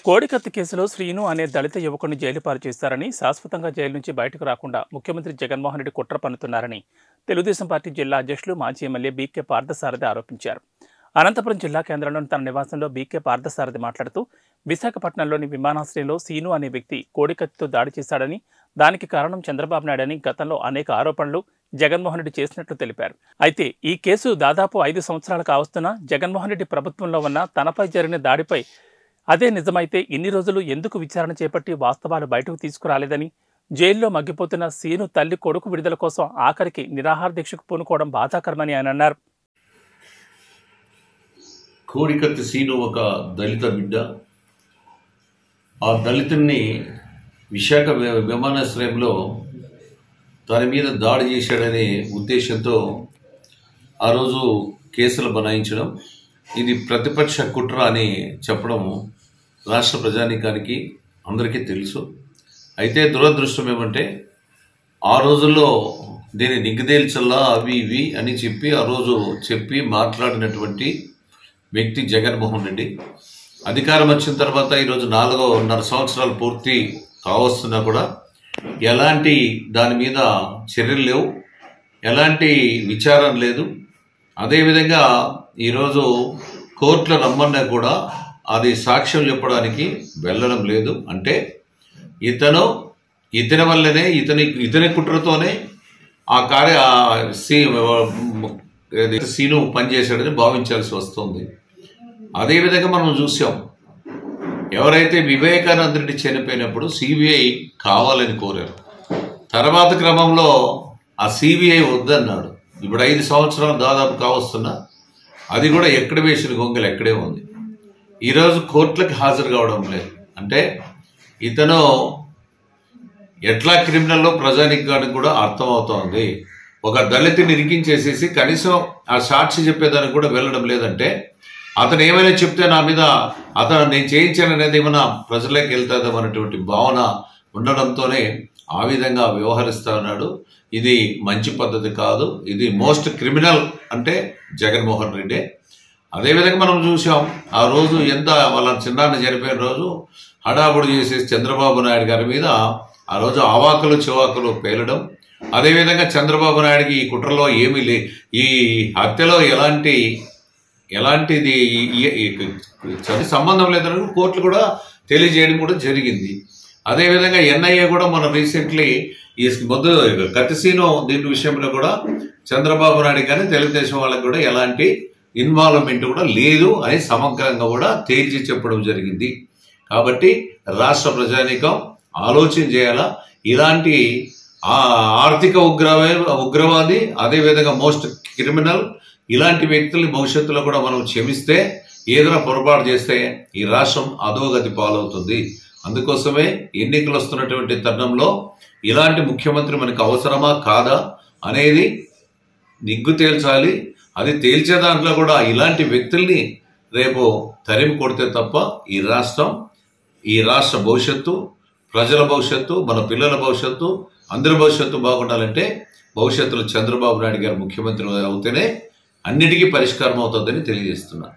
కోడికత్తి కేసులో శ్రీను అనే దళిత యువకుడిని జైలు పాలు చేస్తారని, శాశ్వతంగా జైలు నుంచి బయటకు రాకుండా ముఖ్యమంత్రి జగన్మోహన్ రెడ్డి కుట్ర పన్నుతున్నారని తెలుగుదేశం పార్టీ జిల్లా అధ్యక్షులు మాజీ ఎమ్మెల్యే బీకే పార్థసారథి ఆరోపించారు. అనంతపురం జిల్లా కేంద్రంలోని తన నివాసంలో బీకే పార్థసారథి మాట్లాడుతూ, విశాఖపట్నంలోని విమానాశ్రయంలో శ్రీను అనే వ్యక్తి కోడికత్తితో దాడి చేశాడని, దానికి కారణం చంద్రబాబు నాయుడు అని గతంలో అనేక ఆరోపణలు జగన్మోహన్ రెడ్డి చేసినట్లు తెలిపారు. అయితే ఈ కేసు దాదాపు 5 సంవత్సరాలు కావస్తున్నా జగన్మోహన్ రెడ్డి ప్రభుత్వంలో ఉన్న తనపై జరిగిన దాడిపై అదే నిజమైతే ఇన్ని రోజులు ఎందుకు విచారణ చేపట్టి వాస్తవాలు బయటకు తీసుకురాలేదని, జైల్లో మగ్గిపోతున్న సీను తల్లి కొడుకు విడుదల కోసం ఆఖరికి నిరాహార దీక్షకు పూనుకోవడం బాధాకరమని ఆయన అన్నారు. కోడికత్తి సీను ఒక దళిత బిడ్డ. ఆ దళితుడిని విశాఖ విమానాశ్రయంలో తన మీద దాడి చేశాడనే ఉద్దేశంతో ఆ రోజు కేసులు బనాయించడం, ఇది ప్రతిపక్ష కుట్ర అని చెప్పడం రాష్ట్ర ప్రజానీకానికి అందరికీ తెలుసు. అయితే దురదృష్టం ఏమంటే, ఆ రోజుల్లో దీన్ని నిగ్గుదేల్చల్లా అవి ఇవి అని చెప్పి ఆ రోజు మాట్లాడినటువంటి వ్యక్తి జగన్మోహన్ రెడ్డి. అధికారం వచ్చిన తర్వాత ఈరోజు 4.5 సంవత్సరాలు పూర్తి కావస్తున్నా కూడా ఎలాంటి దాని మీద చర్యలు లేవు, ఎలాంటి విచారణ లేదు. అదేవిధంగా ఈరోజు కోర్టులో రమ్మన్నా కూడా అది సాక్ష్యం చెప్పడానికి వెళ్ళడం లేదు. అంటే ఇతని వల్లనే ఇతని కుట్రతోనే ఆ సీను పనిచేశాడని భావించాల్సి వస్తుంది. అదేవిధంగా మనం చూసాం, ఎవరైతే వివేకానంద రెడ్డి చనిపోయినప్పుడు సిబిఐ కావాలని కోరారు. తర్వాత క్రమంలో ఆ సిబిఐ వద్దన్నాడు. ఇప్పుడు 5 సంవత్సరాలు దాదాపు కావస్తున్నా అది కూడా ఎక్కడ వేసిన గొంగలు ఎక్కడే ఉంది. ఈరోజు కోర్టులకు హాజరు కావడం లేదు. అంటే ఇతను ఎట్లా క్రిమినల్లో ప్రజానికానికి కూడా అర్థమవుతోంది. ఒక దళితుని ఇరికించేసేసి కనీసం ఆ సాక్షి చెప్పేదానికి కూడా వెళ్ళడం లేదంటే, అతను ఏమైనా చెప్తే నా మీద అతను నేను చేయించాను అనేది ఏమైనా ప్రజలకు వెళ్తాదన్నటువంటి భావన ఉండడంతోనే ఆ విధంగా వ్యవహరిస్తా ఉన్నాడు. ఇది మంచి పద్ధతి కాదు. ఇది మోస్ట్ క్రిమినల్ అంటే జగన్మోహన్ రెడ్డి. అదేవిధంగా మనం చూసాం, ఆ రోజు వాళ్ళ చిన్నాన్న చనిపోయిన రోజు హడావుడి చేసేసి చంద్రబాబు నాయుడు గారి మీద ఆ రోజు అవాకులు చివాకులు పేలడం. అదేవిధంగా చంద్రబాబు నాయుడికి ఈ కుట్రలో ఏమీ ఈ హత్యలో ఎలాంటిది సంబంధం లేదని కోర్టులు కూడా తెలియజేయడం కూడా జరిగింది. అదేవిధంగా ఎన్ఐఏ కూడా మన రీసెంట్లీ ఈ కత్తి సీను దీని విషయంలో కూడా చంద్రబాబు నాయుడు కానీ తెలుగుదేశం వాళ్ళకి కూడా ఎలాంటి ఇన్వాల్వ్మెంట్ కూడా లేదు అని సమగ్రంగా కూడా తేల్చి చెప్పడం జరిగింది. కాబట్టి రాష్ట్ర ప్రజానీకం ఆలోచన చేయాలా. ఇలాంటి ఆర్థిక ఉగ్రవాది, అదేవిధంగా మోస్ట్ క్రిమినల్ ఇలాంటి వ్యక్తుల్ని భవిష్యత్తులో కూడా మనం క్షమిస్తే, ఏదైనా పొరపాటు చేస్తే ఈ రాష్ట్రం అధోగతి పాలవుతుంది. అందుకోసమే ఎన్నికలు వస్తున్నటువంటి తరుణంలో ఇలాంటి ముఖ్యమంత్రి మనకు అవసరమా కాదా అనేది నిగ్గు తేల్చాలి. అది తేల్చే దాంట్లో కూడా ఇలాంటి వ్యక్తుల్ని రేపు తరిమి కొడితే తప్ప ఈ రాష్ట్ర భవిష్యత్తు, ప్రజల భవిష్యత్తు, మన పిల్లల భవిష్యత్తు, అందరి భవిష్యత్తు బాగుండాలంటే భవిష్యత్తులో చంద్రబాబు నాయుడు గారు ముఖ్యమంత్రి అవుతేనే అన్నిటికీ పరిష్కారం అవుతుందని తెలియజేస్తున్నా.